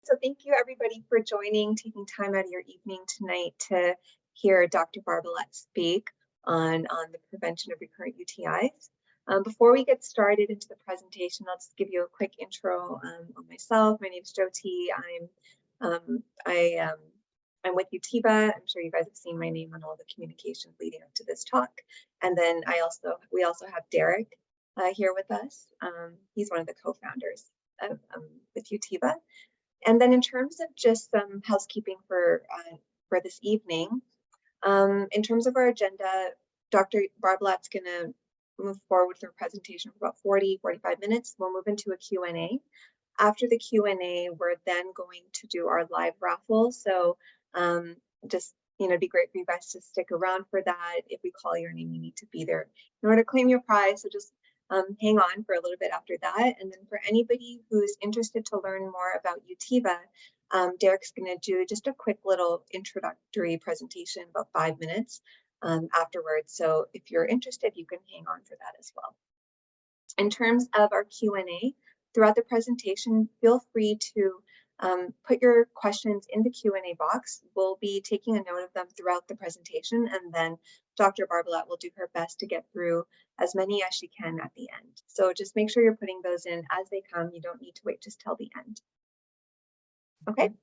So thank you everybody for joining, taking time out of your evening tonight to hear Dr. Barbalat speak on the prevention of recurrent UTIs. Before we get started into the presentation, I'll just give you a quick intro on myself. My name is Jyoti. I'm with UTIBA. I'm sure you guys have seen my name on all the communications leading up to this talk. And then we also have Derek here with us. He's one of the co-founders with UTIBA. And then in terms of just some housekeeping for this evening, in terms of our agenda, Dr. Barbalat's going to move forward with her presentation for about 40-45 minutes. We'll move into a Q&A. After the Q&A, we're then going to do our live raffle. So it'd be great for you guys to stick around for that. If we call your name, you need to be there in order to claim your prize. So just hang on for a little bit after that. And then for anybody who's interested to learn more about UTIBA, Derek's going to do just a quick little introductory presentation, about 5 minutes afterwards. So if you're interested, you can hang on for that as well. In terms of our Q&A, throughout the presentation, feel free to put your questions in the Q&A box. We'll be taking a note of them throughout the presentation, and then Dr. Barbalat will do her best to get through as many as she can at the end. So just make sure you're putting those in as they come. You don't need to wait just till the end. Okay,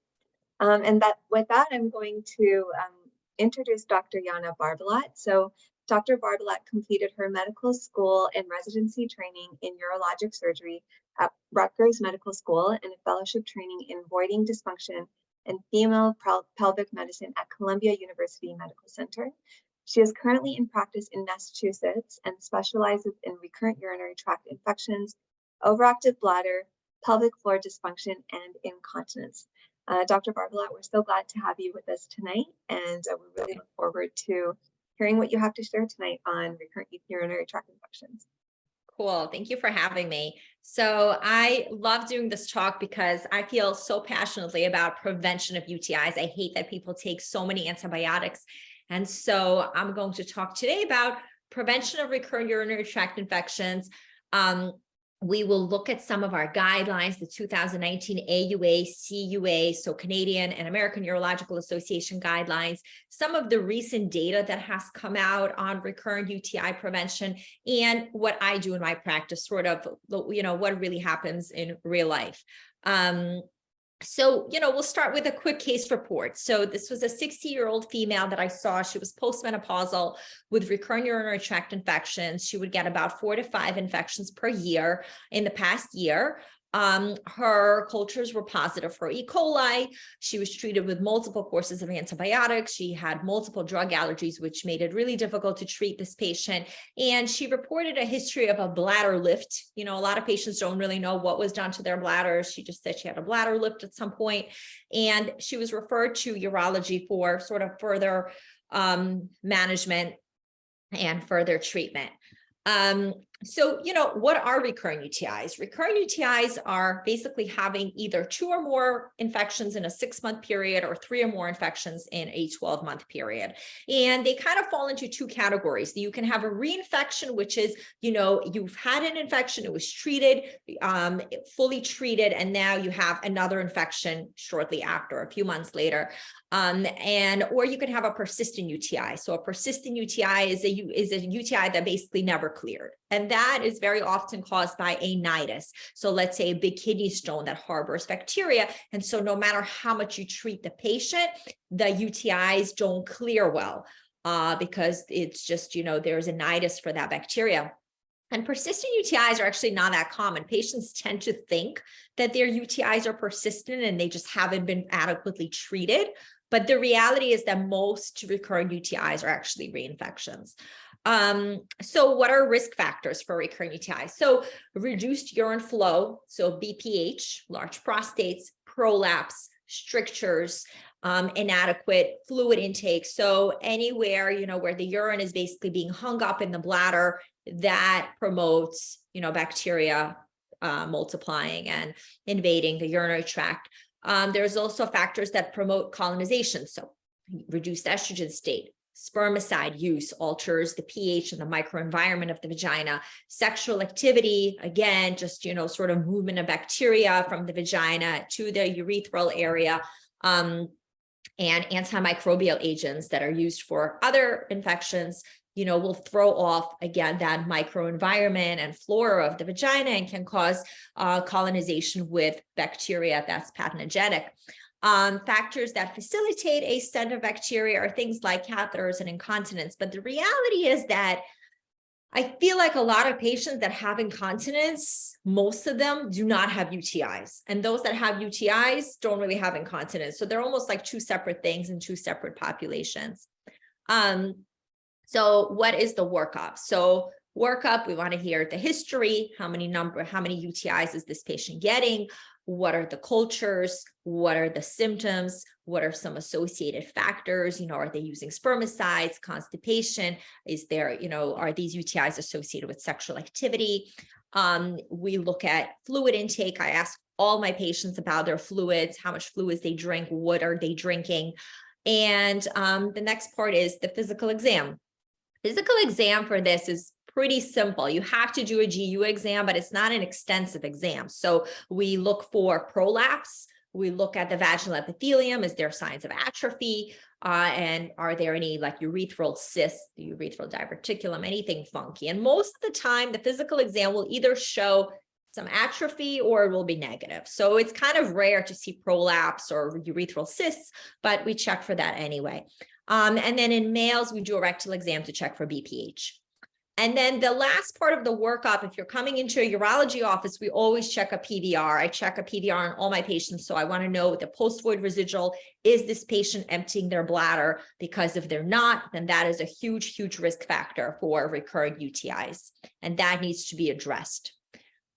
with that, I'm going to introduce Dr. Yana Barbalat. So Dr. Barbalat completed her medical school and residency training in urologic surgery at Rutgers Medical School and a fellowship training in voiding dysfunction and female pelvic medicine at Columbia University Medical Center. She is currently in practice in Massachusetts and specializes in recurrent urinary tract infections, overactive bladder, pelvic floor dysfunction, and incontinence. Dr. Barbalat, we're so glad to have you with us tonight, and we really look forward to hearing what you have to share tonight on recurrent urinary tract infections. Cool. Thank you for having me. So I love doing this talk because I feel so passionately about prevention of UTIs. I hate that people take so many antibiotics. And so I'm going to talk today about prevention of recurrent urinary tract infections. We will look at some of our guidelines, the 2019 AUA, CUA, so Canadian and American Urological Association guidelines, some of the recent data that has come out on recurrent UTI prevention, and what I do in my practice, sort of, what really happens in real life. So, we'll start with a quick case report. So this was a 60-year-old female that I saw. She was postmenopausal with recurrent urinary tract infections. She would get about 4 to 5 infections per year in the past year. Her cultures were positive for E. coli. She was treated with multiple courses of antibiotics. She had multiple drug allergies, which made it really difficult to treat this patient. And she reported a history of a bladder lift. A lot of patients don't really know what was done to their bladders. She just said she had a bladder lift at some point. And she was referred to urology for sort of further management and further treatment. So, what are recurrent UTIs? Recurrent UTIs are basically having either 2 or more infections in a 6-month period or 3 or more infections in a 12-month period. And they kind of fall into 2 categories. You can have a reinfection, which is, you've had an infection, it was treated, fully treated, and now you have another infection shortly after, a few months later. Or you can have a persistent UTI. So a persistent UTI is a UTI that basically never cleared. And that is very often caused by a nidus. So let's say a big kidney stone that harbors bacteria. And so no matter how much you treat the patient, the UTIs don't clear well because it's just, there's a nidus for that bacteria. And persistent UTIs are actually not that common. Patients tend to think that their UTIs are persistent and they just haven't been adequately treated. But the reality is that most recurrent UTIs are actually reinfections. So what are risk factors for recurrent UTIs? So reduced urine flow, so BPH, large prostates, prolapse, strictures, inadequate fluid intake. So anywhere, where the urine is basically being hung up in the bladder, that promotes, bacteria multiplying and invading the urinary tract. There's also factors that promote colonization. So reduced estrogen state, Spermicide use alters the pH and the microenvironment of the vagina. Sexual activity, again, just, sort of movement of bacteria from the vagina to the urethral area. And antimicrobial agents that are used for other infections, will throw off, again, that microenvironment and flora of the vagina and can cause colonization with bacteria that's pathogenic. Factors that facilitate ascent of bacteria are things like catheters and incontinence. But the reality is that I feel like a lot of patients that have incontinence, most of them do not have UTIs. And those that have UTIs don't really have incontinence. So they're almost like two separate things in two separate populations. So what is the workup? So workup, we want to hear the history, how many UTIs is this patient getting? What are the cultures? What are the symptoms? What are some associated factors? Are they using spermicides, constipation? Is there, are these UTIs associated with sexual activity? We look at fluid intake. I ask all my patients about their fluids, how much fluids they drink, what are they drinking? And the next part is the physical exam. Physical exam for this is pretty simple. You have to do a GU exam, but it's not an extensive exam. So we look for prolapse. We look at the vaginal epithelium. Is there signs of atrophy? And are there any like urethral cysts, the urethral diverticulum, anything funky? And most of the time, the physical exam will either show some atrophy or it will be negative. So it's kind of rare to see prolapse or urethral cysts, but we check for that anyway. And then in males, we do a rectal exam to check for BPH. And then the last part of the workup, if you're coming into a urology office, we always check a PVR. I check a PVR on all my patients. So I want to know the post-void residual. Is this patient emptying their bladder? Because if they're not, then that is a huge, huge risk factor for recurrent UTIs. And that needs to be addressed.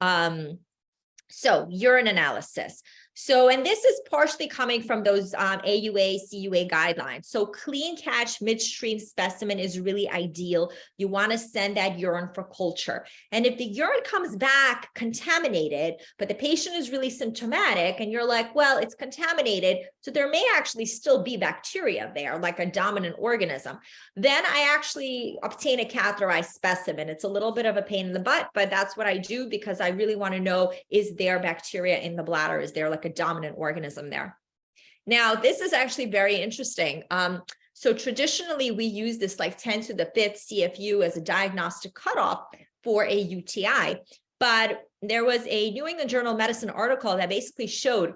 So urine analysis. So, and this is partially coming from those AUA, CUA guidelines. So clean catch midstream specimen is really ideal. You want to send that urine for culture. And if the urine comes back contaminated, but the patient is really symptomatic and you're like, well, it's contaminated, so there may actually still be bacteria there, like a dominant organism, then I actually obtain a catheterized specimen. It's a little bit of a pain in the butt, but that's what I do because I really want to know, is there bacteria in the bladder? Is there like a dominant organism there? Now, this is actually very interesting. So traditionally, we use this like 10 to the 5th CFU as a diagnostic cutoff for a UTI. But there was a New England Journal of Medicine article that basically showed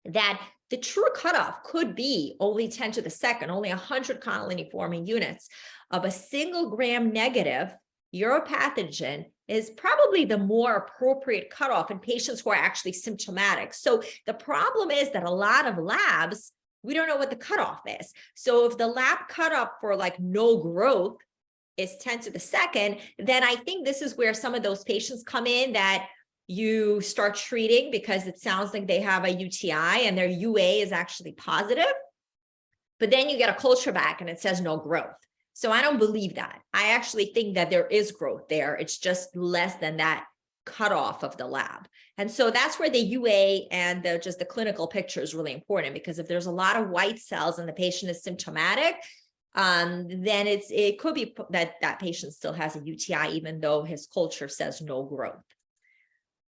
that the true cutoff could be only 10 to the 2nd, only 100 connulini forming units of a single gram negative uropathogen is probably the more appropriate cutoff in patients who are actually symptomatic. So the problem is that a lot of labs, we don't know what the cutoff is. So if the lab cutoff for like no growth is 10 to the 2nd, then I think this is where some of those patients come in that you start treating because it sounds like they have a UTI and their UA is actually positive, but then you get a culture back and it says no growth. So I don't believe that. I actually think that there is growth there. It's just less than that cutoff of the lab. And so that's where the UA and just the clinical picture is really important, because if there's a lot of white cells and the patient is symptomatic, then it could be that that patient still has a UTI, even though his culture says no growth.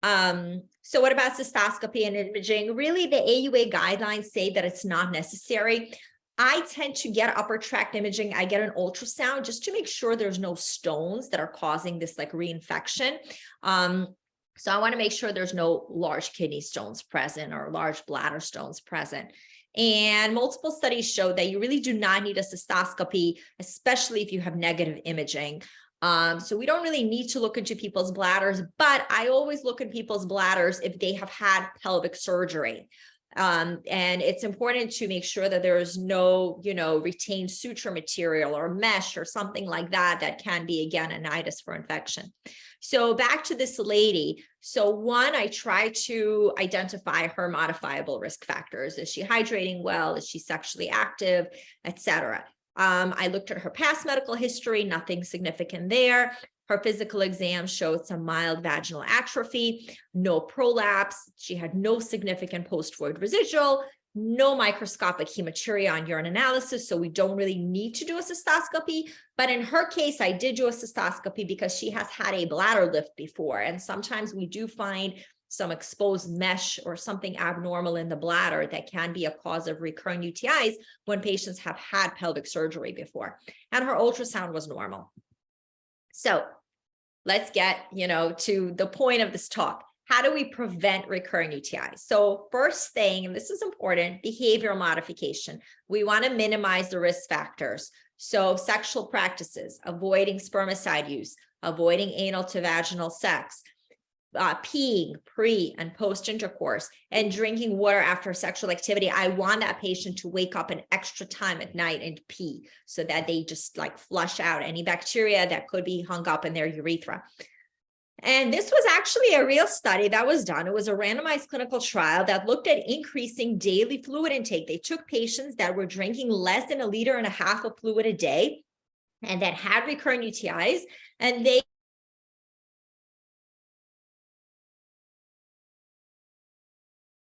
So what about cystoscopy and imaging? Really, the AUA guidelines say that it's not necessary. I tend to get upper tract imaging. I get an ultrasound just to make sure there's no stones that are causing this like reinfection. So I want to make sure there's no large kidney stones present or large bladder stones present. And multiple studies show that you really do not need a cystoscopy, especially if you have negative imaging. So we don't really need to look into people's bladders, but I always look at people's bladders if they have had pelvic surgery. And it's important to make sure that there is no, retained suture material or mesh or something like that that can be, again, a nidus for infection. So back to this lady. So one, I try to identify her modifiable risk factors. Is she hydrating well? Is she sexually active, etc.? I looked at her past medical history, nothing significant there. Her physical exam showed some mild vaginal atrophy, no prolapse. She had no significant post-void residual, no microscopic hematuria on urine analysis, so we don't really need to do a cystoscopy. But in her case, I did do a cystoscopy because she has had a bladder lift before. And sometimes we do find some exposed mesh or something abnormal in the bladder that can be a cause of recurrent UTIs when patients have had pelvic surgery before. And her ultrasound was normal. So let's get, to the point of this talk. How do we prevent recurrent UTIs? So first thing, and this is important, behavioral modification. We want to minimize the risk factors. So sexual practices, avoiding spermicide use, avoiding anal to vaginal sex, peeing pre and post intercourse, and drinking water after sexual activity. I want that patient to wake up an extra time at night and pee so that they just like flush out any bacteria that could be hung up in their urethra. And this was actually a real study that was done. It was a randomized clinical trial that looked at increasing daily fluid intake. They took patients that were drinking less than 1.5 liters of fluid a day and that had recurrent UTIs, and they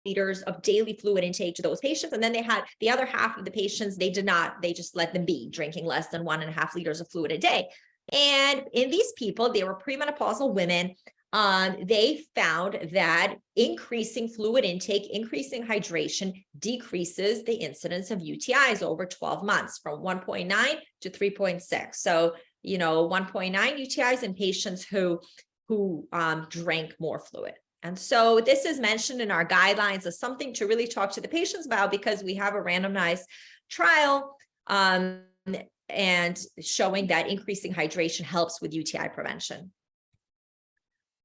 liters of daily fluid intake to those patients. And then they had the other half of the patients, they did not, they just let them be drinking less than 1.5 liters of fluid a day. And in these people, they were premenopausal women. They found that increasing fluid intake, increasing hydration decreases the incidence of UTIs over 12 months from 1.9 to 3.6. So, 1.9 UTIs in patients who drank more fluid. And so this is mentioned in our guidelines as something to really talk to the patients about because we have a randomized trial and showing that increasing hydration helps with UTI prevention.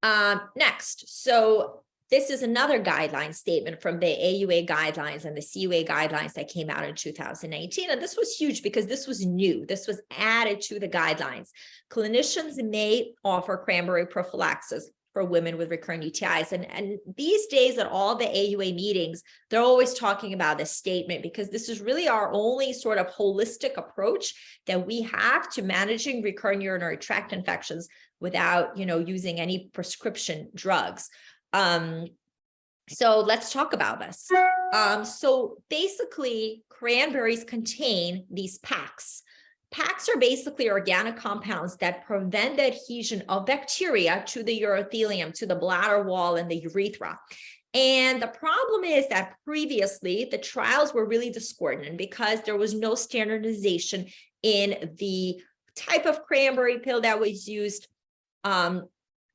Next, so this is another guideline statement from the AUA guidelines and the CUA guidelines that came out in 2019. And this was huge because this was new. This was added to the guidelines. Clinicians may offer Cranberry prophylaxis for women with recurrent UTIs. And these days at all the AUA meetings, they're always talking about this statement because this is really our only sort of holistic approach that we have to managing recurrent urinary tract infections without, using any prescription drugs. So let's talk about this. So basically, cranberries contain these packs. Packs are basically organic compounds that prevent the adhesion of bacteria to the urothelium, to the bladder wall and the urethra. And the problem is that previously the trials were really discordant because there was no standardization in the type of cranberry pill that was used.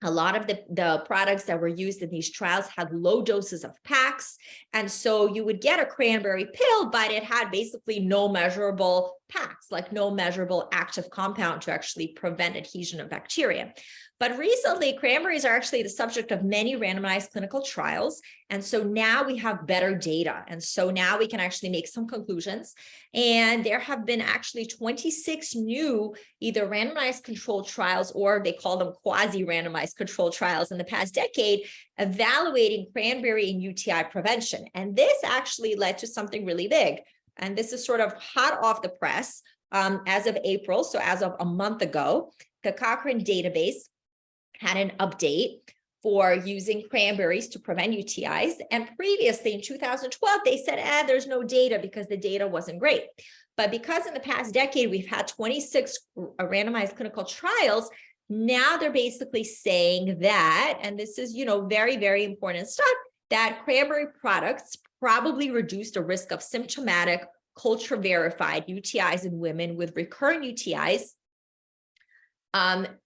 A lot of the products that were used in these trials had low doses of packs. And so you would get a cranberry pill, but it had basically no measurable packs, like no measurable active compound to actually prevent adhesion of bacteria. But recently, cranberries are actually the subject of many randomized clinical trials. And so now we have better data. And so now we can actually make some conclusions. And there have been actually 26 new either randomized controlled trials, or they call them quasi-randomized controlled trials in the past decade, evaluating cranberry in UTI prevention. And this actually led to something really big. And this is sort of hot off the press as of April. So as of a month ago, the Cochrane database had an update for using cranberries to prevent UTIs. And previously in 2012, they said, there's no data because the data wasn't great. But because in the past decade, we've had 26 randomized clinical trials, now they're basically saying that, and this is, very, very important stuff, that cranberry products probably reduce the risk of symptomatic, culture-verified UTIs in women with recurrent UTIs,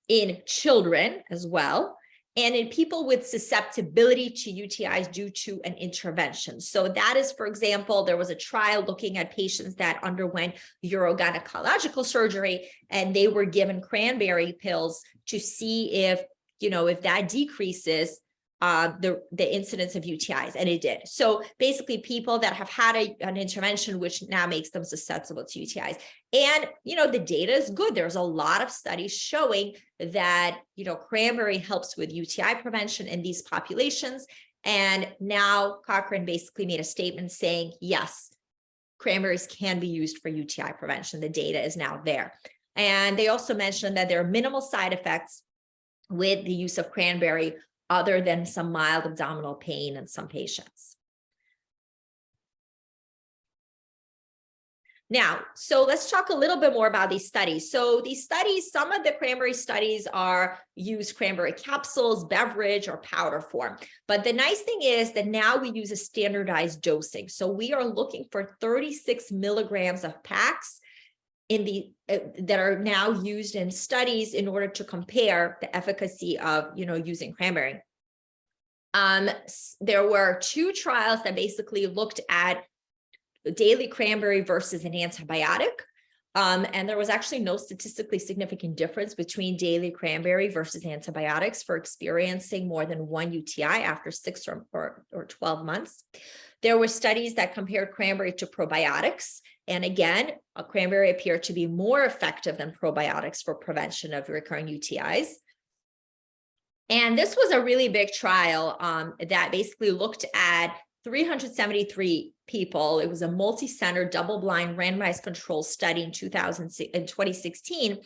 in children as well, and in people with susceptibility to UTIs due to an intervention. So that is, for example, there was a trial looking at patients that underwent urogynecological surgery, and they were given cranberry pills to see if, if that decreases the incidence of UTIs, and it did. So basically people that have had an intervention, which now makes them susceptible to UTIs. And, the data is good. There's a lot of studies showing that, cranberry helps with UTI prevention in these populations. And now Cochrane basically made a statement saying, yes, cranberries can be used for UTI prevention. The data is now there. And they also mentioned that there are minimal side effects with the use of cranberry, other than some mild abdominal pain in some patients. Now, so let's talk a little bit more about these studies. So these studies, some of the Cranberry studies use Cranberry capsules, beverage, or powder form. But the nice thing is that now we use a standardized dosing. So we are looking for 36 milligrams of packs that are now used in studies in order to compare the efficacy of, using Cranberry. There were 2 trials that basically looked at daily Cranberry versus an antibiotic. And there was actually no statistically significant difference between daily Cranberry versus antibiotics for experiencing more than 1 UTI after 6 or 12 months. There were studies that compared Cranberry to probiotics. And again, Cranberry appeared to be more effective than probiotics for prevention of recurring UTIs. And this was a really big trial that basically looked at 373 people. It was a multi-center, double-blind, randomized control study in 2016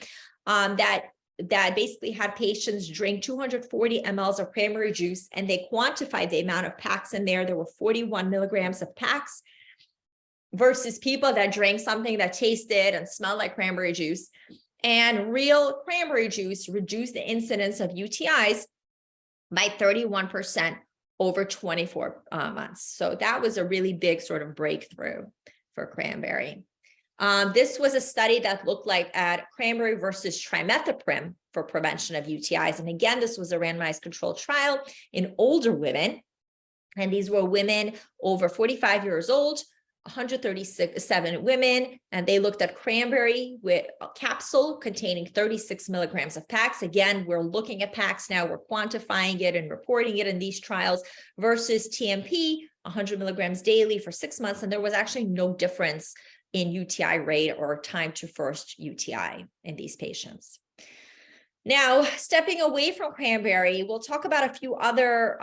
that basically had patients drink 240 mLs of cranberry juice, and they quantified the amount of packs in there. There were 41 milligrams of packs versus people that drank something that tasted and smelled like cranberry juice. And real cranberry juice reduced the incidence of UTIs by 31% over 24 months. So that was a really big sort of breakthrough for Cranberry. This was a study that looked like at Cranberry versus trimethoprim for prevention of UTIs. And again, this was a randomized controlled trial in older women. And these were women over 45 years old, 137 women, and they looked at Cranberry with a capsule containing 36 milligrams of packs. Again, we're looking at packs now, we're quantifying it and reporting it in these trials versus TMP, 100 milligrams daily for 6 months. And there was actually no difference in UTI rate or time to first UTI in these patients. Now, stepping away from Cranberry, we'll talk about a few other,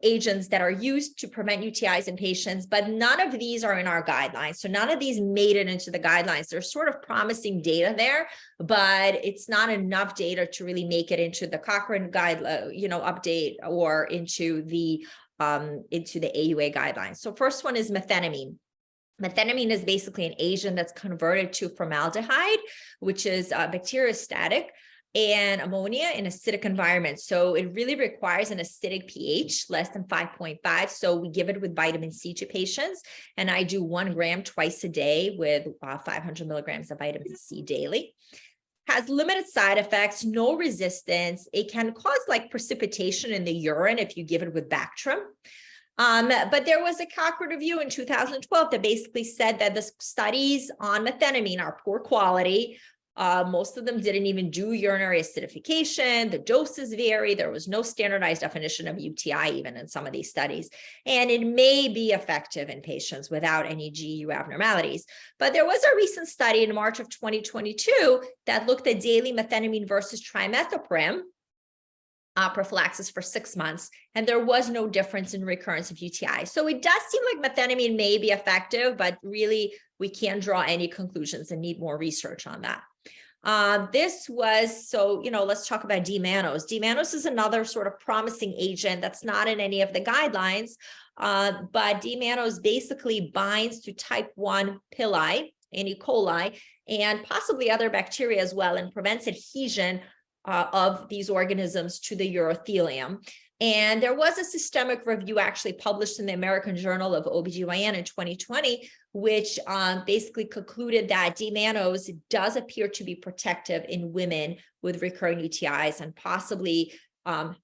agents that are used to prevent UTIs in patients, but none of these are in our guidelines. So none of these made it into the guidelines. There's sort of promising data there, but it's not enough data to really make it into the Cochrane guide, update or into the AUA guidelines. So first one is methenamine. Methenamine is basically an agent that's converted to formaldehyde, which is bacteriostatic, and ammonia in acidic environments. So it really requires an acidic pH less than 5.5. So we give it with vitamin C to patients. And I do 1 gram twice a day with 500 milligrams of vitamin C daily. Has limited side effects, no resistance. It can cause like precipitation in the urine if you give it with Bactrim. But there was a Cochrane review in 2012 that basically said that the studies on methenamine are poor quality. Most of them didn't even do urinary acidification. The doses vary. There was no standardized definition of UTI even in some of these studies. And it may be effective in patients without any GU abnormalities. But there was a recent study in March of 2022 that looked at daily methenamine versus trimethoprim prophylaxis for 6 months, and there was no difference in recurrence of UTI. So it does seem like methenamine may be effective, but really we can't draw any conclusions and need more research on that. Let's talk about D-mannose. D-mannose is another sort of promising agent that's not in any of the guidelines, but D-mannose basically binds to type 1 pili in E. coli and possibly other bacteria as well, and prevents adhesion of these organisms to the urothelium. And there was a systemic review actually published in the American Journal of OBGYN in 2020, which basically concluded that D-mannose does appear to be protective in women with recurring UTIs and possibly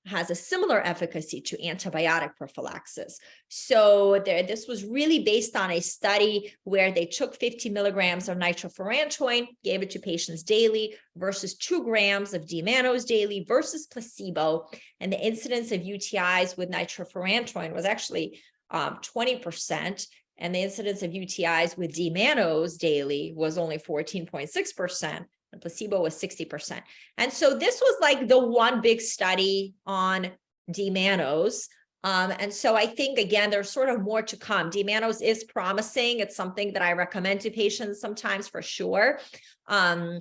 has a similar efficacy to antibiotic prophylaxis. So this was really based on a study where they took 50 milligrams of nitrofurantoin, gave it to patients daily versus 2 grams of D-mannose daily versus placebo. And the incidence of UTIs with nitrofurantoin was actually 20%. And the incidence of UTIs with D-mannose daily was only 14.6%. And placebo was 60%. And so this was like the one big study on D-mannose. And so I think, again, there's sort of more to come. D-mannose is promising. It's something that I recommend to patients sometimes for sure. And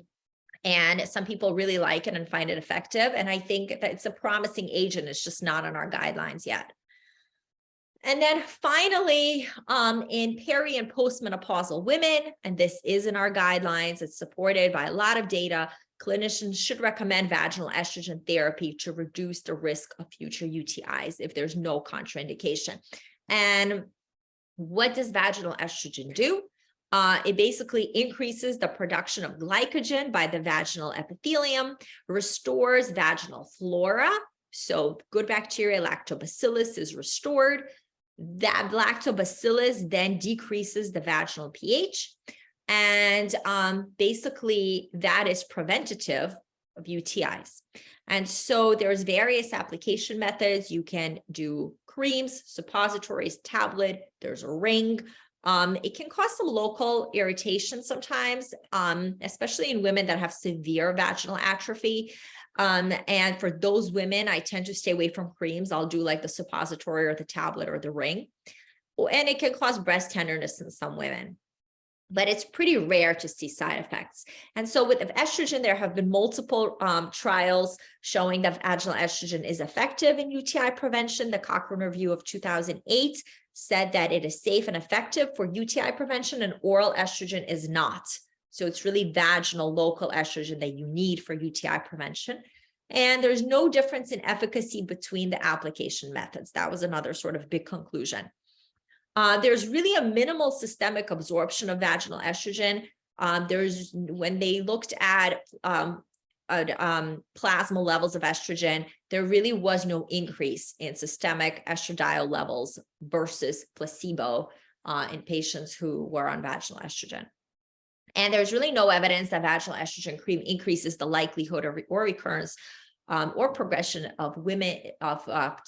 some people really like it and find it effective. And I think that it's a promising agent. It's just not on our guidelines yet. And then finally, in peri and postmenopausal women, and this is in our guidelines, it's supported by a lot of data, clinicians should recommend vaginal estrogen therapy to reduce the risk of future UTIs if there's no contraindication. And what does vaginal estrogen do? It basically increases the production of glycogen by the vaginal epithelium, restores vaginal flora. So good bacteria, lactobacillus is restored. That lactobacillus then decreases the vaginal pH. And basically that is preventative of UTIs. And so there's various application methods. You can do creams, suppositories, tablet, there's a ring. It can cause some local irritation sometimes, especially in women that have severe vaginal atrophy. And for those women, I tend to stay away from creams. I'll do like the suppository or the tablet or the ring. And it can cause breast tenderness in some women, but it's pretty rare to see side effects. And so with estrogen, there have been multiple trials showing that vaginal estrogen is effective in UTI prevention. The Cochrane Review of 2008 said that it is safe and effective for UTI prevention, and oral estrogen is not. So it's really vaginal local estrogen that you need for UTI prevention. And there's no difference in efficacy between the application methods. That was another sort of big conclusion. There's really a minimal systemic absorption of vaginal estrogen. When they looked at plasma levels of estrogen, there really was no increase in systemic estradiol levels versus placebo in patients who were on vaginal estrogen. And there's really no evidence that vaginal estrogen cream increases the likelihood of or recurrence or progression of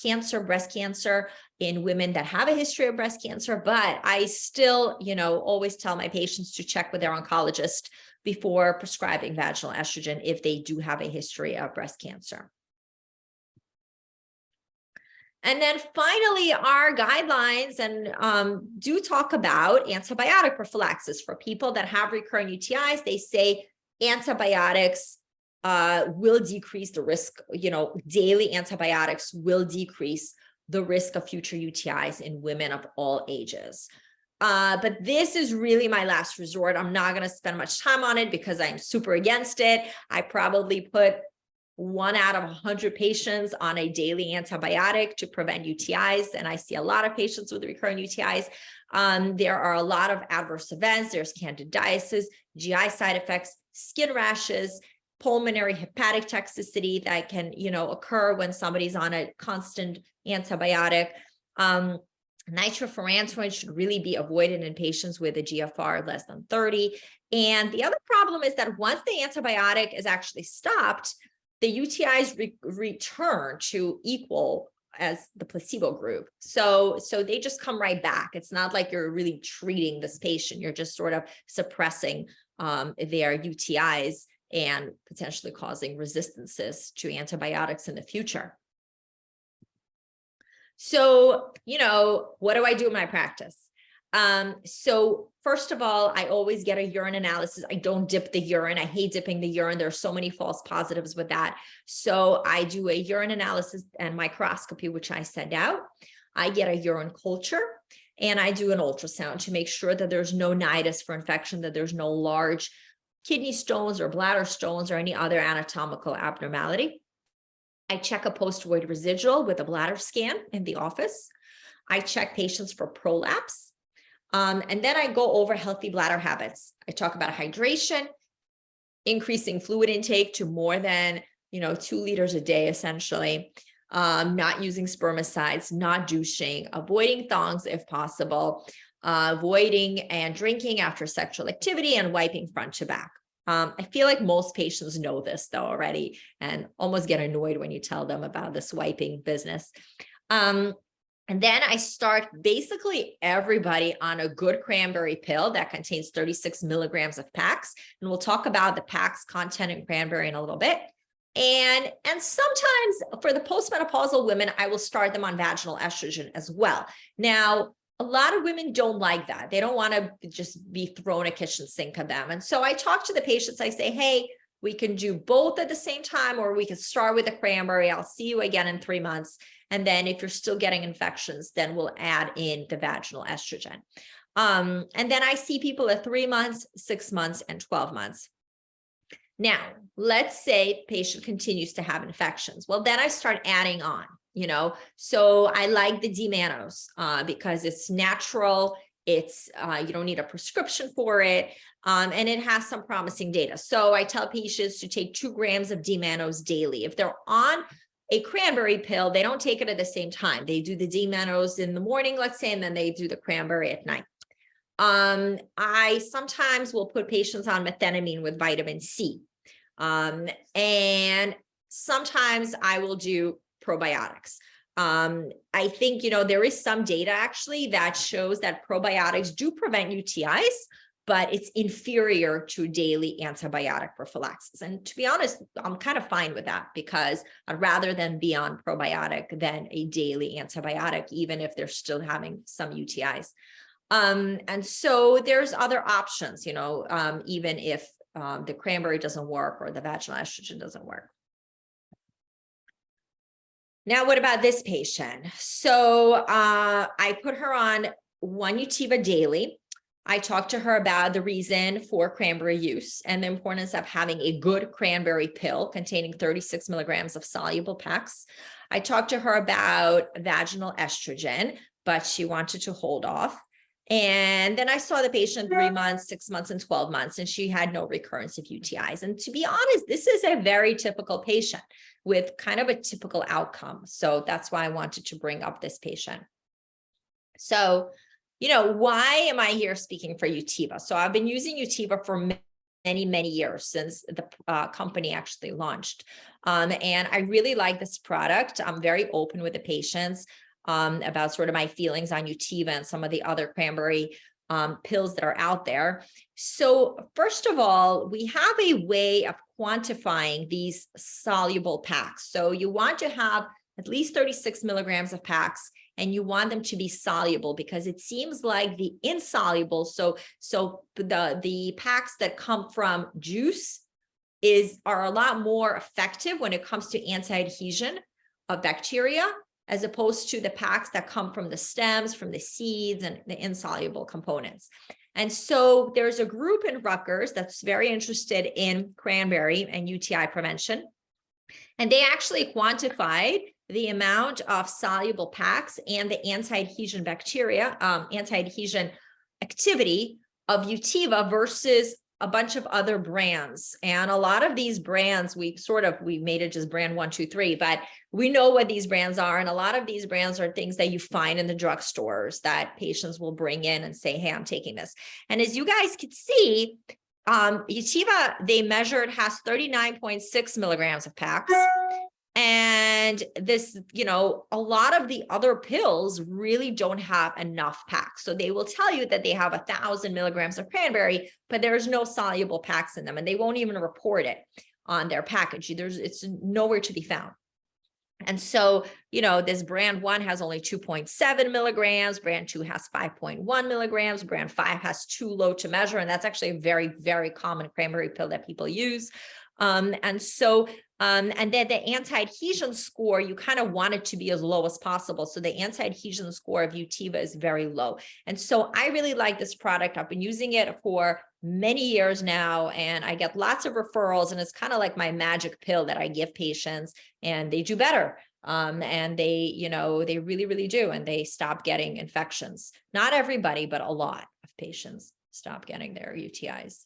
cancer, breast cancer in women that have a history of breast cancer. But I still, always tell my patients to check with their oncologist before prescribing vaginal estrogen if they do have a history of breast cancer. And then finally, our guidelines do talk about antibiotic prophylaxis for people that have recurrent UTIs. They say antibiotics will decrease the risk, daily antibiotics will decrease the risk of future UTIs in women of all ages. But this is really my last resort. I'm not going to spend much time on it because I'm super against it. I probably put 1 out of 100 patients on a daily antibiotic to prevent UTIs. And I see a lot of patients with recurrent UTIs. There are a lot of adverse events. There's candidiasis, GI side effects, skin rashes, pulmonary hepatic toxicity that can, occur when somebody's on a constant antibiotic. Nitrofurantoin should really be avoided in patients with a GFR less than 30. And the other problem is that once the antibiotic is actually stopped, the UTIs return to equal as the placebo group. So they just come right back. It's not like you're really treating this patient. You're just sort of suppressing their UTIs and potentially causing resistances to antibiotics in the future. So, what do I do in my practice? So first of all, I always get a urine analysis. I don't dip the urine. I hate dipping the urine. There are so many false positives with that. So I do a urine analysis and microscopy, which I send out. I get a urine culture and I do an ultrasound to make sure that there's no nidus for infection, that there's no large kidney stones or bladder stones or any other anatomical abnormality. I check a post-void residual with a bladder scan in the office. I check patients for prolapse. And then I go over healthy bladder habits. I talk about hydration, increasing fluid intake to more than 2 liters a day, essentially, not using spermicides, not douching, avoiding thongs if possible, avoiding and drinking after sexual activity, and wiping front to back. I feel like most patients know this though already and almost get annoyed when you tell them about this wiping business. And then I start basically everybody on a good cranberry pill that contains 36 milligrams of PAX. And we'll talk about the PAX content in cranberry in a little bit. And sometimes for the postmenopausal women, I will start them on vaginal estrogen as well. Now, a lot of women don't like that. They don't want to just be thrown a kitchen sink at them. And so I talk to the patients. I say, hey, We can do both at the same time, or we can start with the cranberry. I'll see you again in 3 months. And then if you're still getting infections, then we'll add in the vaginal estrogen. And then I see people at 3 months, 6 months, and 12 months. Now, let's say patient continues to have infections. Well, then I start adding on, so I like the D-mannose because it's natural. It's you don't need a prescription for it, and it has some promising data. So I tell patients to take 2 grams of D-mannose daily. If they're on a cranberry pill, they don't take it at the same time. They do the D-mannose in the morning, let's say, and then they do the cranberry at night. I sometimes will put patients on methenamine with vitamin C. And sometimes I will do probiotics. I think, there is some data actually that shows that probiotics do prevent UTIs, but it's inferior to daily antibiotic prophylaxis. And to be honest, I'm kind of fine with that because I'd rather them be on probiotic than a daily antibiotic, even if they're still having some UTIs. And so there's other options, even if the cranberry doesn't work or the vaginal estrogen doesn't work. Now, what about this patient? So I put her on 1 Utiva daily. I talked to her about the reason for cranberry use and the importance of having a good cranberry pill containing 36 milligrams of soluble PAX. I talked to her about vaginal estrogen, but she wanted to hold off. And then I saw the patient 3 months, 6 months, and 12 months, and she had no recurrence of UTIs. And to be honest, this is a very typical patient with kind of a typical outcome. So that's why I wanted to bring up this patient. So, why am I here speaking for Utiva? So I've been using Utiva for many, many years since the company actually launched. And I really like this product. I'm very open with the patients about sort of my feelings on Utiva and some of the other cranberry pills that are out there. So first of all, we have a way of quantifying these soluble PAX. So you want to have at least 36 milligrams of PAX, and you want them to be soluble because it seems like the insoluble, so the PAX that come from juice are a lot more effective when it comes to anti-adhesion of bacteria, as opposed to the PAX that come from the stems, from the seeds, and the insoluble components. And so there's a group in Rutgers that's very interested in cranberry and UTI prevention. And they actually quantified the amount of soluble PAX and the anti-adhesion bacteria, anti-adhesion activity of Utiva versus a bunch of other brands. And a lot of these brands, we made it just brand 1, 2, 3, but we know what these brands are. And a lot of these brands are things that you find in the drugstores that patients will bring in and say, hey, I'm taking this. And as you guys can see, Utiva, they measured, has 39.6 milligrams of PAX. And this, a lot of the other pills really don't have enough PAX. So they will tell you that they have 1,000 milligrams of cranberry, but there's no soluble PAX in them, and they won't even report it on their package. It's nowhere to be found. And so, this brand 1 has only 2.7 milligrams, brand 2 has 5.1 milligrams, brand 5 has too low to measure. And that's actually a very, very common cranberry pill that people use. And then the anti-adhesion score, you kind of want it to be as low as possible. So the anti-adhesion score of Utiva is very low. And so I really like this product. I've been using it for many years now, and I get lots of referrals, and it's kind of like my magic pill that I give patients, and they do better. And they, they really, really do. And they stop getting infections. Not everybody, but a lot of patients stop getting their UTIs.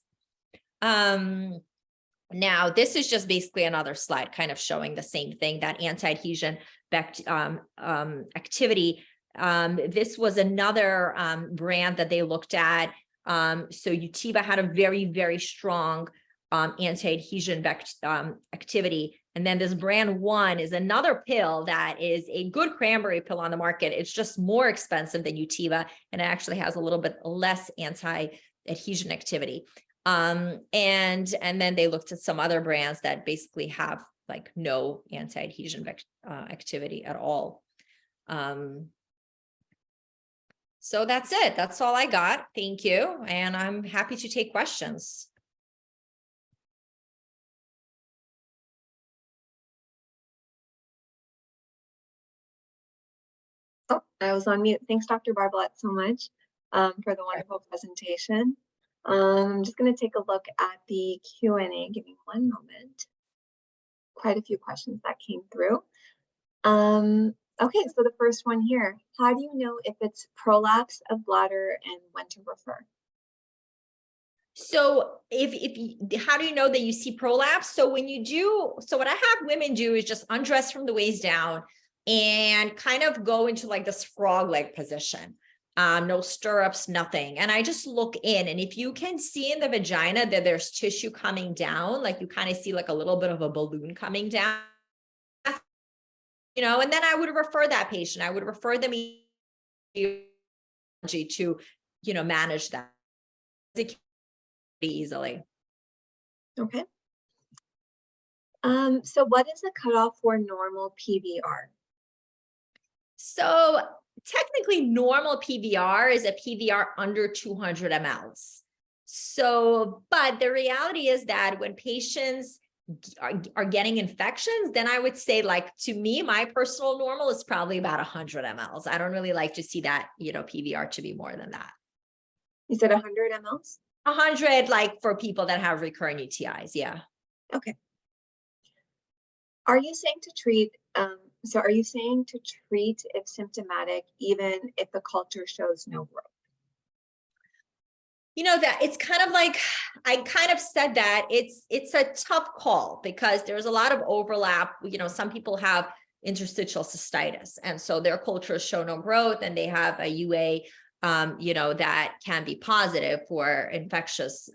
Now, this is just basically another slide kind of showing the same thing, that anti-adhesion activity. This was another brand that they looked at. So Utiva had a very, very strong anti-adhesion activity. And then this brand 1 is another pill that is a good cranberry pill on the market. It's just more expensive than Utiva, and it actually has a little bit less anti-adhesion activity. And then they looked at some other brands that basically have like no anti-adhesion activity at all. So that's it. That's all I got. Thank you. And I'm happy to take questions. Oh, I was on mute. Thanks, Dr. Barbalat, so much for the wonderful presentation. I'm just going to take a look at the Q&A. Give me one moment. Quite a few questions that came through. Okay, so the first one here, how do you know if it's prolapse of bladder and when to refer? So how do you know that you see prolapse? So when you do, so what I have women do is just undress from the waist down and kind of go into like this frog leg position. No stirrups, nothing. And I just look in, and if you can see in the vagina that there's tissue coming down, like you kind of see like a little bit of a balloon coming down, and then I would refer that patient. I would refer them to, manage that easily. Okay. So what is the cutoff for normal PVR? So technically normal PVR is a PVR under 200 mLs. So, but the reality is that when patients are getting infections, then I would say, like, to me, my personal normal is probably about 100 mLs. I don't really like to see that, PVR to be more than that. You said 100 mLs? 100, like for people that have recurrent UTIs. Yeah. Okay. Are you saying to treat, are you saying to treat if symptomatic, even if the culture shows no growth? That it's kind of like, I kind of said that it's a tough call because there's a lot of overlap. Some people have interstitial cystitis, and so their cultures show no growth, and they have a UA, that can be positive for infectious,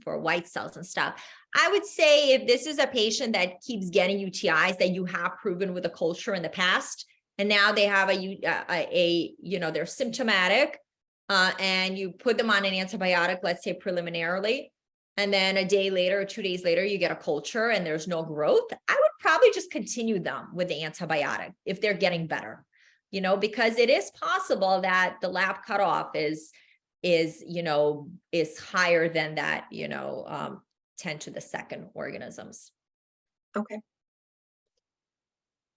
for white cells and stuff. I would say if this is a patient that keeps getting UTIs that you have proven with a culture in the past, and now they have they're symptomatic, and you put them on an antibiotic, let's say preliminarily, and then a day later or 2 days later, you get a culture and there's no growth, I would probably just continue them with the antibiotic if they're getting better, because it is possible that the lab cutoff is higher than that, 10 to the second organisms. Okay.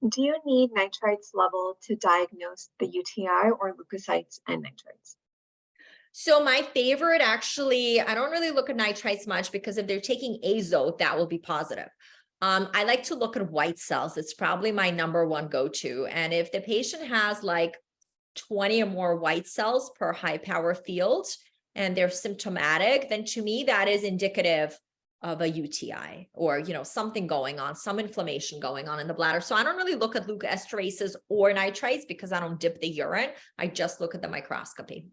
Do you need nitrites level to diagnose the UTI or leukocytes and nitrites? So my favorite, actually, I don't really look at nitrites much because if they're taking azote, that will be positive. I like to look at white cells. It's probably my number one go-to. And if the patient has like 20 or more white cells per high power field and they're symptomatic, then to me, that is indicative of a UTI or, something going on, some inflammation going on in the bladder. So I don't really look at leukoesterases or nitrites because I don't dip the urine. I just look at the microscopy.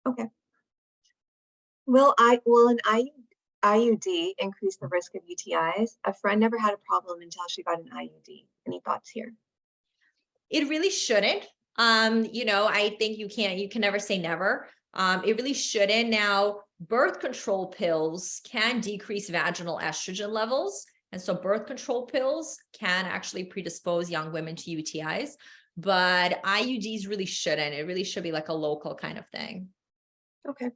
Okay. Will an IUD increase the risk of UTIs? A friend never had a problem until she got an IUD. Any thoughts here? It really shouldn't. I think you can never say never. It really shouldn't. Now, birth control pills can decrease vaginal estrogen levels. And so birth control pills can actually predispose young women to UTIs, but IUDs really shouldn't. It really should be like a local kind of thing. Okay.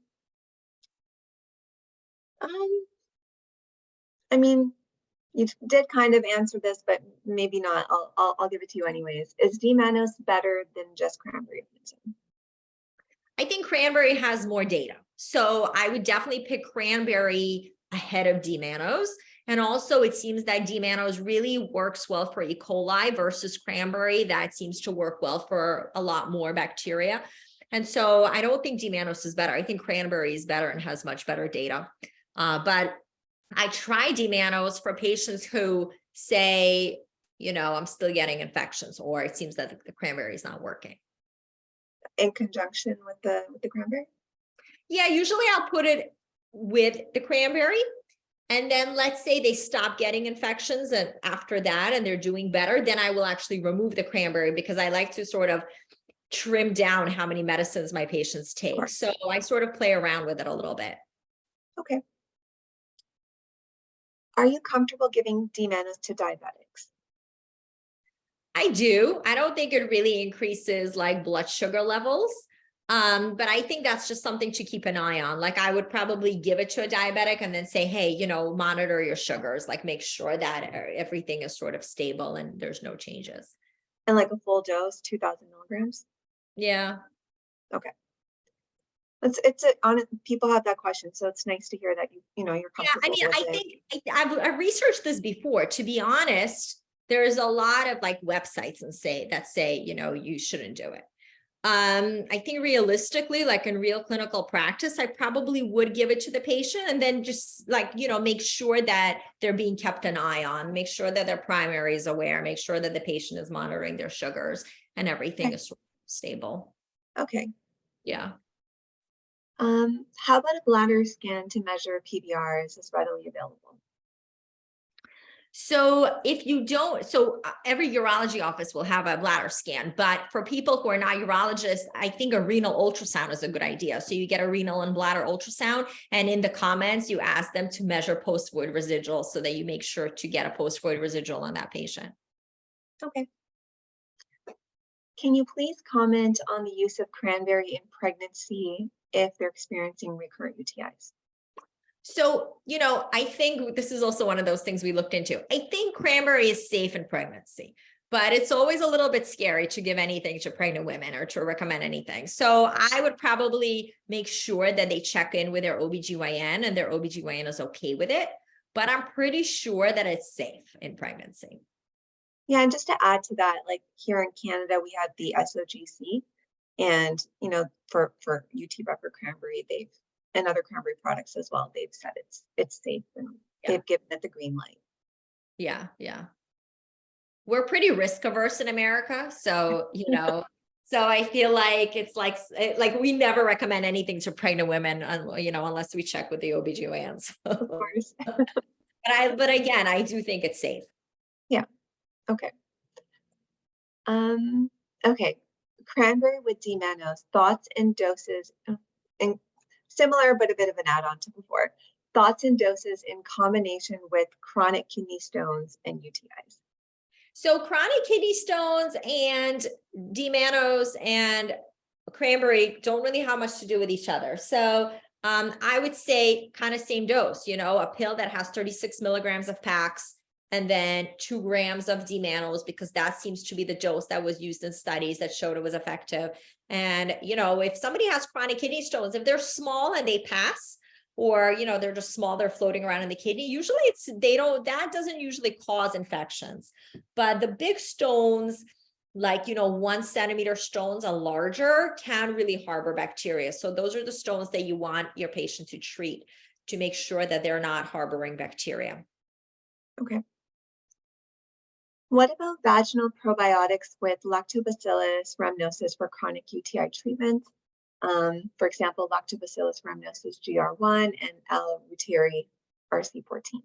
I mean, you did kind of answer this, but maybe not. I'll give it to you anyways. Is D-mannose better than just cranberry? I think cranberry has more data. So I would definitely pick cranberry ahead of D-mannose. And also it seems that D-mannose really works well for E. coli versus cranberry. That seems to work well for a lot more bacteria. And so I don't think D-mannose is better. I think cranberry is better and has much better data. But I try D-mannose for patients who say, I'm still getting infections, or it seems that the cranberry is not working. In conjunction with the cranberry? Yeah, usually I'll put it with the cranberry. And then let's say they stop getting infections and after that, and they're doing better, then I will actually remove the cranberry because I like to sort of trim down how many medicines my patients take. So I sort of play around with it a little bit. Okay. Are you comfortable giving D-mannose to diabetics? I do. I don't think it really increases like blood sugar levels. But I think that's just something to keep an eye on. Like I would probably give it to a diabetic and then say, hey, monitor your sugars, like make sure that everything is sort of stable and there's no changes. And like a full dose, 2,000 milligrams? Yeah. Okay. People have that question, so it's nice to hear that you're Yeah, I comfortable mean, with I it. think I've researched this before. To be honest, there's a lot of like websites that say, you shouldn't do it. I think realistically, like in real clinical practice, I probably would give it to the patient and then just like, make sure that they're being kept an eye on, make sure that their primary is aware, make sure that the patient is monitoring their sugars and everything Okay. is stable. Okay. Yeah. How about a bladder scan to measure PVRs is readily available? So if you don't, every urology office will have a bladder scan, but for people who are not urologists, I think a renal ultrasound is a good idea. So you get a renal and bladder ultrasound, and in the comments, you ask them to measure post-void residual so that you make sure to get a post-void residual on that patient. Okay. Can you please comment on the use of cranberry in pregnancy if they're experiencing recurrent UTIs? So, I think this is also one of those things we looked into. I think cranberry is safe in pregnancy, but it's always a little bit scary to give anything to pregnant women or to recommend anything. So I would probably make sure that they check in with their OBGYN and their OBGYN is okay with it, but I'm pretty sure that it's safe in pregnancy. Yeah, and just to add to that, like here in Canada, we had the SOGC, and for UT Rubber Cranberry, and other cranberry products as well, they've said it's safe and Yeah. they've given it the green light. Yeah. Yeah. We're pretty risk averse in America. So, so I feel like it's like we never recommend anything to pregnant women, unless we check with the OBGYNs. Of course. But again, I do think it's safe. Yeah. Okay. Um, okay. Cranberry with D-mannose, thoughts and doses, and similar, but a bit of an add-on to before. Thoughts and doses in combination with chronic kidney stones and UTIs. So chronic kidney stones and D-mannose and cranberry don't really have much to do with each other. So I would say kind of same dose, a pill that has 36 milligrams of Pax and then 2 grams of D-mannose, because that seems to be the dose that was used in studies that showed it was effective. And, if somebody has chronic kidney stones, if they're small and they pass, or they're just small, they're floating around in the kidney, usually that doesn't usually cause infections. But the big stones, like 1 centimeter stones and larger, can really harbor bacteria. So those are the stones that you want your patient to treat to make sure that they're not harboring bacteria. Okay. What about vaginal probiotics with Lactobacillus rhamnosus for chronic UTI treatment? For example, Lactobacillus rhamnosus GR1 and L-reuteri RC14.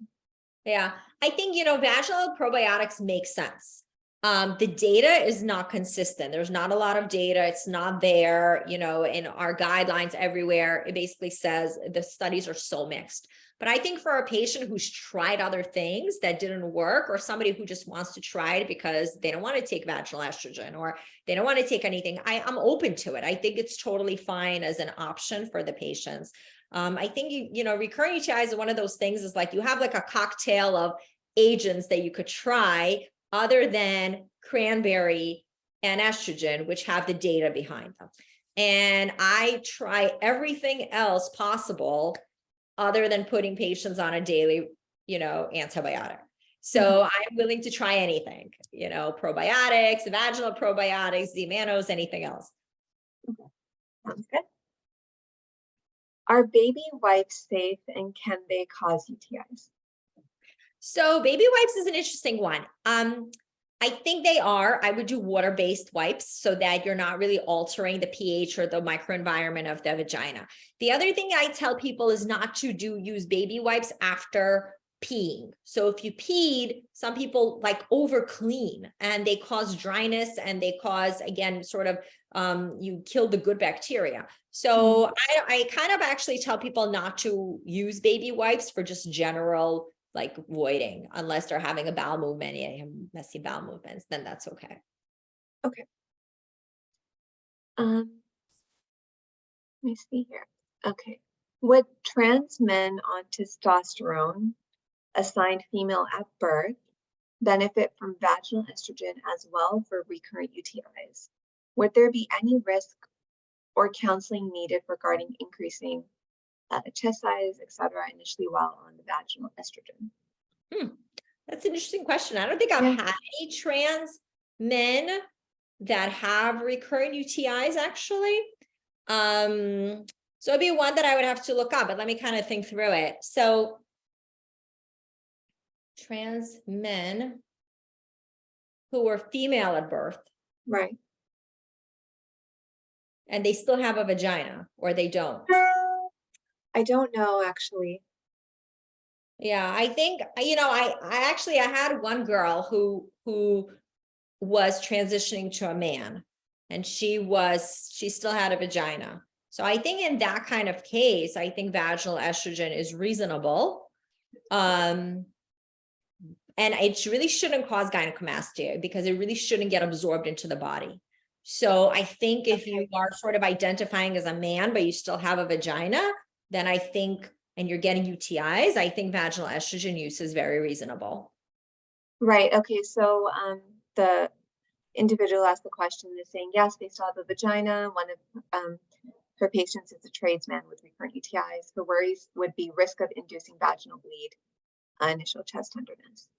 Yeah, I think, vaginal probiotics make sense. The data is not consistent. There's not a lot of data. It's not there, in our guidelines everywhere. It basically says the studies are so mixed. But I think for a patient who's tried other things that didn't work, or somebody who just wants to try it because they don't want to take vaginal estrogen or they don't want to take anything, I'm open to it. I think it's totally fine as an option for the patients. I think, recurrent UTIs is one of those things is like you have like a cocktail of agents that you could try other than cranberry and estrogen, which have the data behind them. And I try everything else possible other than putting patients on a daily, antibiotic. So I'm willing to try anything, probiotics, vaginal probiotics, D-mannose, anything else. Okay. Sounds good. Are baby wipes safe and can they cause UTIs? So baby wipes is an interesting one. I think they are. I would do water-based wipes so that you're not really altering the pH or the microenvironment of the vagina. The other thing I tell people is not to use baby wipes after peeing. So if you peed, some people like over clean and they cause dryness and they cause, again, sort of, you kill the good bacteria. So I kind of actually tell people not to use baby wipes for just general like voiding, unless they're having a bowel movement, messy bowel movements, then that's okay. Okay. Let me see here. Okay. Would trans men on testosterone assigned female at birth benefit from vaginal estrogen as well for recurrent UTIs? Would there be any risk or counseling needed regarding increasing chest size, etc., initially while on the vaginal estrogen? That's an interesting question. I don't think I've had any trans men that have recurrent UTIs actually. So it'd be one that I would have to look up, but let me kind of think through it. So trans men who were female at birth, Right. and they still have a vagina, or they don't. I don't know, actually. Yeah, I think, I actually, I had one girl who was transitioning to a man, and she still had a vagina. So I think in that kind of case, I think vaginal estrogen is reasonable. And it really shouldn't cause gynecomastia because it really shouldn't get absorbed into the body. So I think if you are sort of identifying as a man, but you still have a vagina, then I think, and you're getting UTIs, I think vaginal estrogen use is very reasonable. Right. Okay. So the individual asked the question is saying, yes, they still have a vagina. One of her patients is a tradesman with recurrent UTIs. Her worries would be risk of inducing vaginal bleed, initial chest tenderness.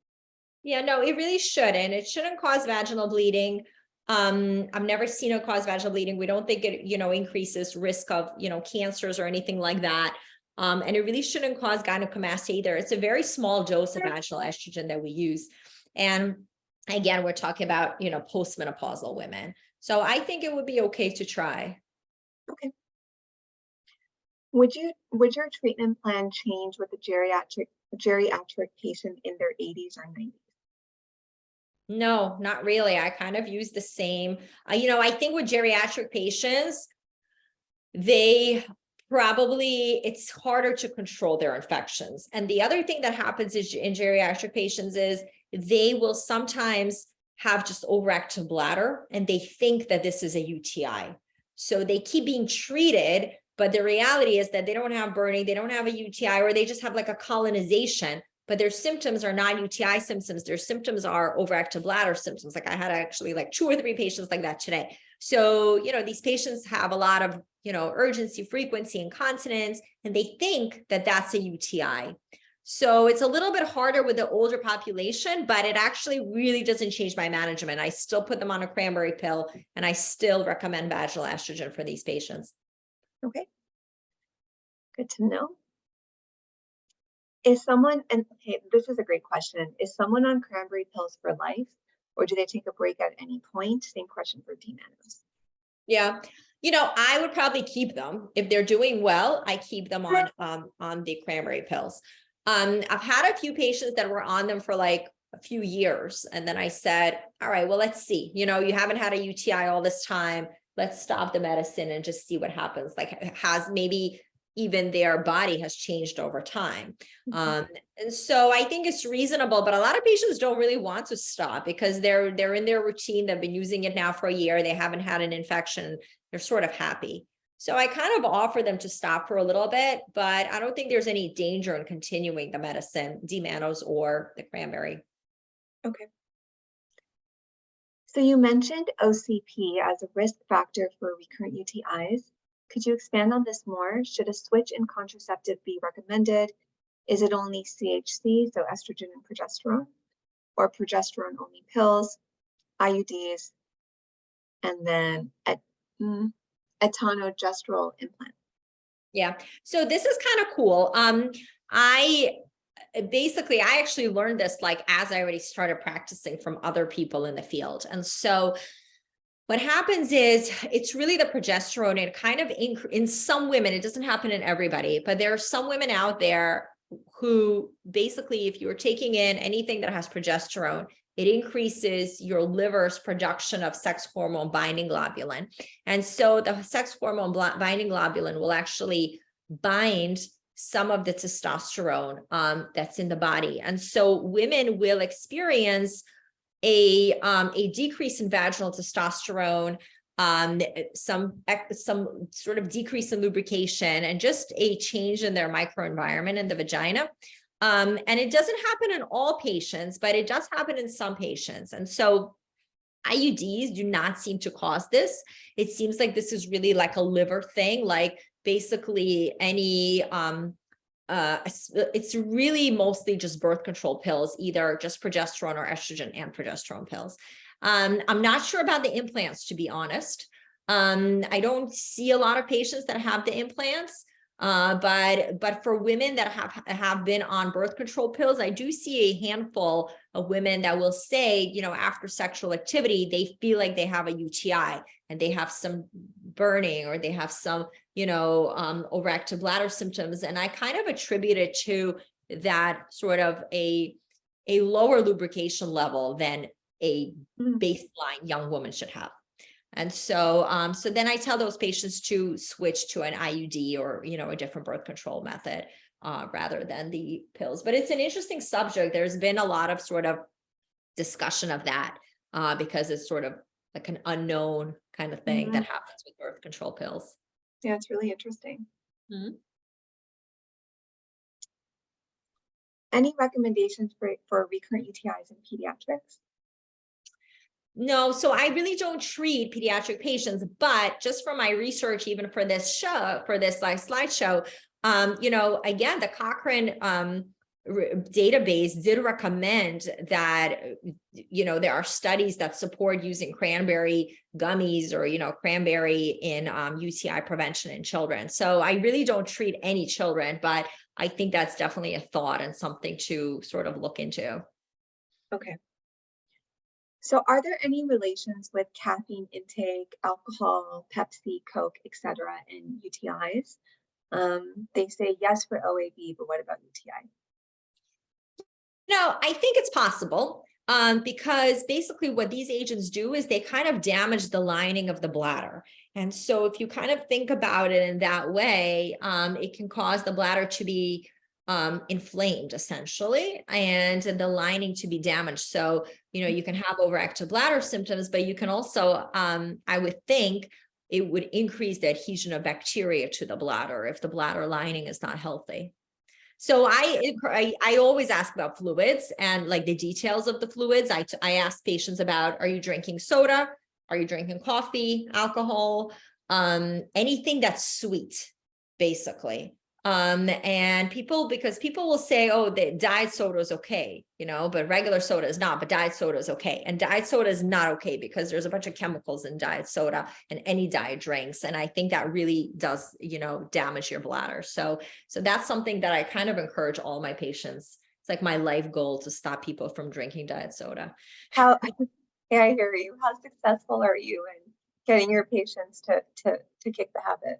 Yeah, no, it really shouldn't. It shouldn't cause vaginal bleeding. I've never seen it cause vaginal bleeding. We don't think it, increases risk of, cancers or anything like that. And it really shouldn't cause gynecomastia either. It's a very small dose of vaginal estrogen that we use. And again, we're talking about, postmenopausal women. So I think it would be okay to try. Okay. Would your treatment plan change with a geriatric patient in their 80s or 90s? No, not really. I kind of use the same. I think with geriatric patients, it's harder to control their infections. And the other thing that happens is in geriatric patients is they will sometimes have just overactive bladder and they think that this is a UTI. So they keep being treated, but the reality is that they don't have burning, they don't have a UTI, or they just have like a colonization, but their symptoms are not UTI symptoms. Their symptoms are overactive bladder symptoms. Like I had actually like 2 or 3 patients like that today. So, these patients have a lot of, urgency, frequency, incontinence, and they think that that's a UTI. So it's a little bit harder with the older population, but it actually really doesn't change my management. I still put them on a Cranberry pill, and I still recommend vaginal estrogen for these patients. Okay. Good to know. Is someone, and okay, this is a great question. Is someone on Cranberry pills for life, or do they take a break at any point? Same question for D-manos. Yeah. I would probably keep them if they're doing well. I keep them on the Cranberry pills. I've had a few patients that were on them for like a few years. And then I said, all right, well, let's see, you haven't had a UTI all this time. Let's stop the medicine and just see what happens. Like has maybe even their body has changed over time. And so I think it's reasonable, but a lot of patients don't really want to stop because they're in their routine. They've been using it now for a year. They haven't had an infection. They're sort of happy. So I kind of offer them to stop for a little bit, but I don't think there's any danger in continuing the medicine, D-manos or the Cranberry. Okay. So you mentioned OCP as a risk factor for recurrent UTIs. Could you expand on this more? Should a switch in contraceptive be recommended? Is it only CHC, so estrogen and progesterone, or progesterone only pills, IUDs, and then etonogestrel implant? Yeah, so this is kind of cool. I actually learned this like as I already started practicing from other people in the field. And so what happens is it's really the progesterone. It kind of in some women, it doesn't happen in everybody, but there are some women out there who basically, if you're taking in anything that has progesterone, it increases your liver's production of sex hormone binding globulin. And so the sex hormone binding globulin will actually bind some of the testosterone that's in the body. And so women will experience a decrease in vaginal testosterone, some sort of decrease in lubrication, and just a change in their microenvironment in the vagina. And it doesn't happen in all patients, but it does happen in some patients. And so IUDs do not seem to cause this. It seems like this is really like a liver thing, like basically any, it's really mostly just birth control pills, either just progesterone or estrogen and progesterone pills. I'm not sure about the implants, to be honest. I don't see a lot of patients that have the implants. But for women that have been on birth control pills, I do see a handful of women that will say, you know, after sexual activity, they feel like they have a UTI and they have some burning or they have some, you know, overactive bladder symptoms. And I kind of attribute it to that sort of a lower lubrication level than a baseline young woman should have. And so, so then I tell those patients to switch to an IUD or, you know, a different birth control method rather than the pills. But it's an interesting subject. There's been a lot of sort of discussion of that because it's sort of like an unknown kind of thing that happens with birth control pills. Yeah, it's really interesting. Any recommendations for recurrent UTIs in pediatrics? No, so I really don't treat pediatric patients, but just from my research, even for this show, for this slideshow, you know, again, the Cochrane database did recommend that, you know, there are studies that support using cranberry gummies or, you know, cranberry in UTI prevention in children. So I really don't treat any children, but I think that's definitely a thought and something to sort of look into. Okay. So are there any relations with caffeine intake, alcohol, Pepsi, Coke, etc. in UTIs? They say yes for OAB, but what about UTI? No, I think it's possible because basically what these agents do is they kind of damage the lining of the bladder. And so if you kind of think about it in that way, it can cause the bladder to be inflamed essentially, and the lining to be damaged. So, you know, you can have overactive bladder symptoms, but you can also, I would think it would increase the adhesion of bacteria to the bladder if the bladder lining is not healthy. So I always ask about fluids and like the details of the fluids. I ask patients about, are you drinking soda? Are you drinking coffee, alcohol, anything that's sweet, basically. And because people will say, oh, the diet soda is okay, you know, but regular soda is not, but diet soda is okay. And diet soda is not okay because there's a bunch of chemicals in diet soda and any diet drinks. And I think that really does, you know, damage your bladder. So that's something that I kind of encourage all my patients. It's like my life goal to stop people from drinking diet soda. Yeah, I hear you. How successful are you in getting your patients to kick the habit?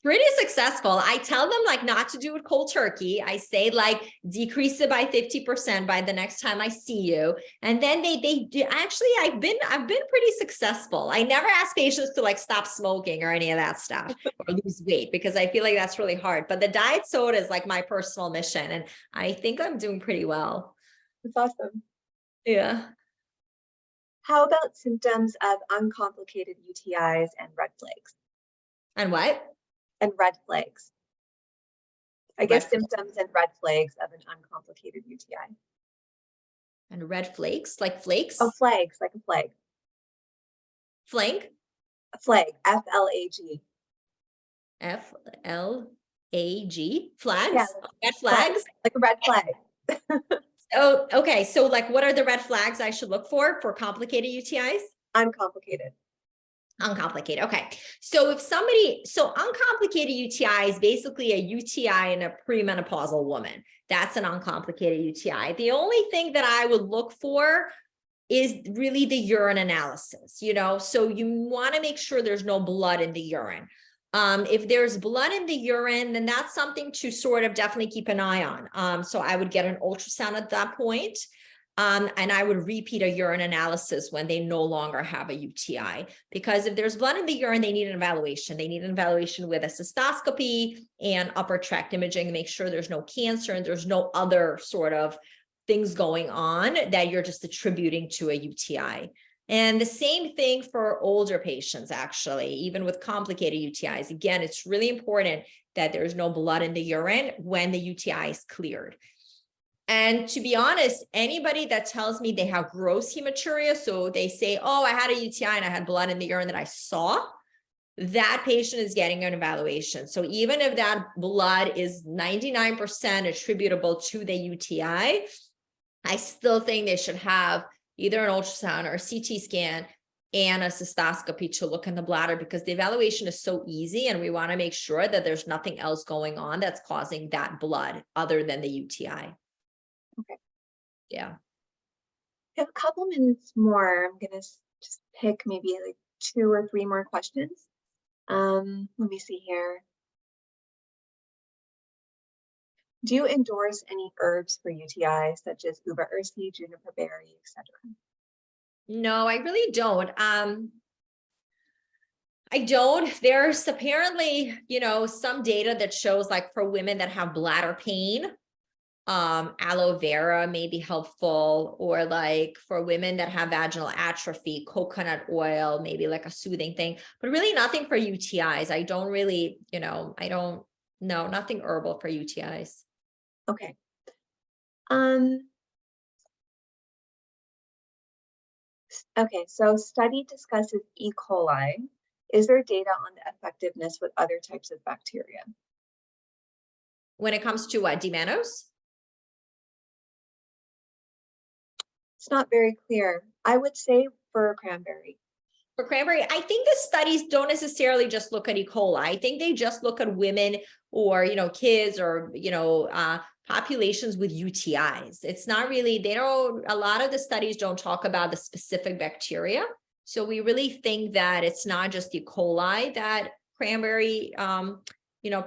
Pretty successful. I tell them like not to do it cold turkey. I say like decrease it by 50% by the next time I see you. And then they do. Actually, I've been pretty successful. I never ask patients to like stop smoking or any of that stuff or lose weight because I feel like that's really hard. But the diet soda is like my personal mission. And I think I'm doing pretty well. That's awesome. Yeah. How about symptoms of uncomplicated UTIs and red flags? And what? And red flags. I guess symptoms and red flags of an uncomplicated UTI. And red flakes, like flakes? Oh, flags, like a flag. Flank? A flag, F-L-A-G. F-L-A-G? Flags? Yeah, red flags? Like a red flag. Oh, okay. So like, what are the red flags I should look for complicated UTIs? Uncomplicated. Uncomplicated. Okay. So uncomplicated UTI is basically a UTI in a premenopausal woman. That's an uncomplicated UTI. The only thing that I would look for is really the urine analysis, you know, so you want to make sure there's no blood in the urine. If there's blood in the urine, then that's something to sort of definitely keep an eye on. So I would get an ultrasound at that point. And I would repeat a urine analysis when they no longer have a UTI, because if there's blood in the urine, they need an evaluation. They need an evaluation with a cystoscopy and upper tract imaging to make sure there's no cancer and there's no other sort of things going on that you're just attributing to a UTI. And the same thing for older patients, actually, even with complicated UTIs. Again, it's really important that there's no blood in the urine when the UTI is cleared. And to be honest, anybody that tells me they have gross hematuria, so they say, oh, I had a UTI and I had blood in the urine that I saw, that patient is getting an evaluation. So even if that blood is 99% attributable to the UTI, I still think they should have either an ultrasound or a CT scan and a cystoscopy to look in the bladder, because the evaluation is so easy and we want to make sure that there's nothing else going on that's causing that blood other than the UTI. Okay. Yeah. We have a couple minutes more. I'm going to just pick maybe like 2 or 3 more questions. Let me see here. Do you endorse any herbs for UTI, such as uva ursi, juniper berry, etc.? No, I really don't. I don't. There's apparently, some data that shows, like, for women that have bladder pain, aloe vera may be helpful, or like for women that have vaginal atrophy, coconut oil, maybe like a soothing thing, but really nothing for UTIs. I don't really, no, nothing herbal for UTIs. Okay. Okay, so study discusses E. coli. Is there data on the effectiveness with other types of bacteria? When it comes to what, D-mannose? It's not very clear. I would say for cranberry. For cranberry, I think the studies don't necessarily just look at E. coli. I think they just look at women or, kids or, populations with UTIs. It's not really, a lot of the studies don't talk about the specific bacteria. So we really think that it's not just E. coli that cranberry,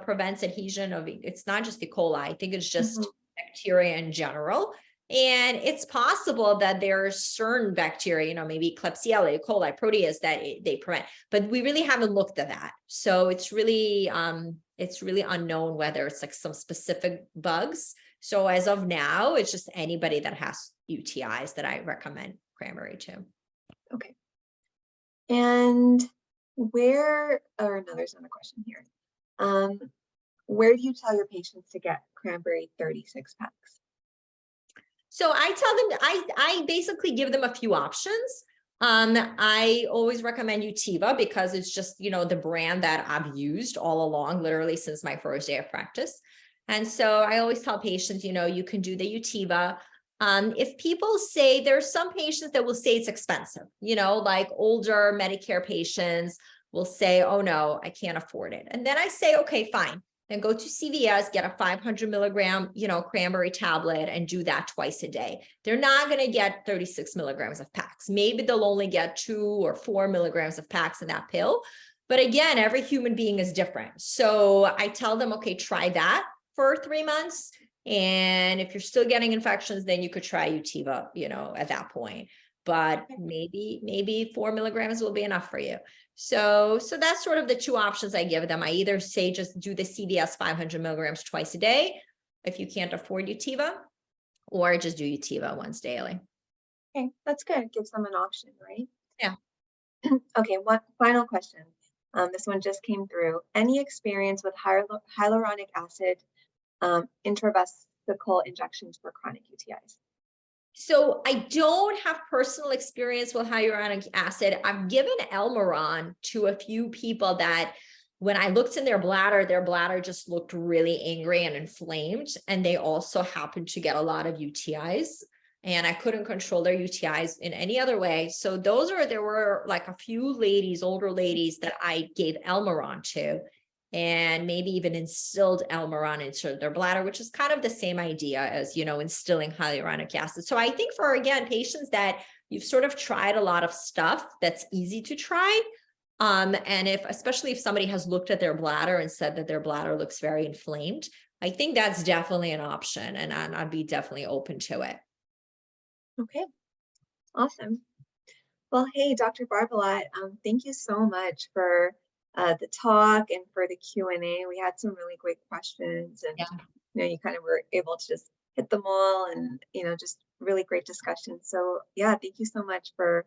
prevents adhesion of, it's not just E. coli. I think it's just bacteria in general. And it's possible that there are certain bacteria, maybe Klebsiella, E. coli, Proteus, that they prevent, but we really haven't looked at that. So it's really unknown whether it's like some specific bugs. So as of now, it's just anybody that has UTIs that I recommend cranberry to. Okay. And there's another question here. Where do you tell your patients to get cranberry 36 packs? So I tell them, I basically give them a few options. I always recommend Utiva because it's just, the brand that I've used all along, literally since my first day of practice. And so I always tell patients, you can do the Utiva. If people say, there's some patients that will say it's expensive, like older Medicare patients will say, oh no, I can't afford it. And then I say, okay, fine. Then go to CVS, get a 500 milligram, cranberry tablet and do that twice a day. They're not going to get 36 milligrams of packs. Maybe they'll only get 2 or 4 milligrams of packs in that pill. But again, every human being is different. So I tell them, okay, try that for 3 months. And if you're still getting infections, then you could try Utiva, at that point. But maybe 4 milligrams will be enough for you. So that's sort of the 2 options I give them. I either say just do the CVS 500 milligrams twice a day if you can't afford Utiva, or just do Utiva once daily. Okay, that's good. It gives them an option, right? Yeah. Okay, one final question. This one just came through. Any experience with hyaluronic acid intravesical injections for chronic UTIs? So I don't have personal experience with hyaluronic acid. I've given Elmeron to a few people that when I looked in their bladder just looked really angry and inflamed. And they also happened to get a lot of UTIs, and I couldn't control their UTIs in any other way. So there were like a few ladies, older ladies, that I gave Elmeron to, and maybe even instilled Elmeron into their bladder, which is kind of the same idea as, instilling hyaluronic acid. So I think for, again, patients that you've sort of tried a lot of stuff that's easy to try. And especially if somebody has looked at their bladder and said that their bladder looks very inflamed, I think that's definitely an option, and I'd be definitely open to it. Okay, awesome. Well, hey, Dr. Barbalat, thank you so much for the talk and for the Q&A. We had some really great questions, and you kind of were able to just hit them all, and just really great discussion. So yeah, thank you so much for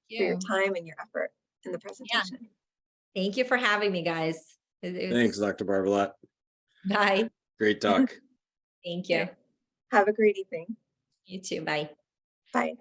your time and your effort in the presentation. Yeah. Thank you for having me, guys. Thanks, Dr. Barbalat. Bye. Great talk. Thank you. Have a great evening. You too. Bye. Bye.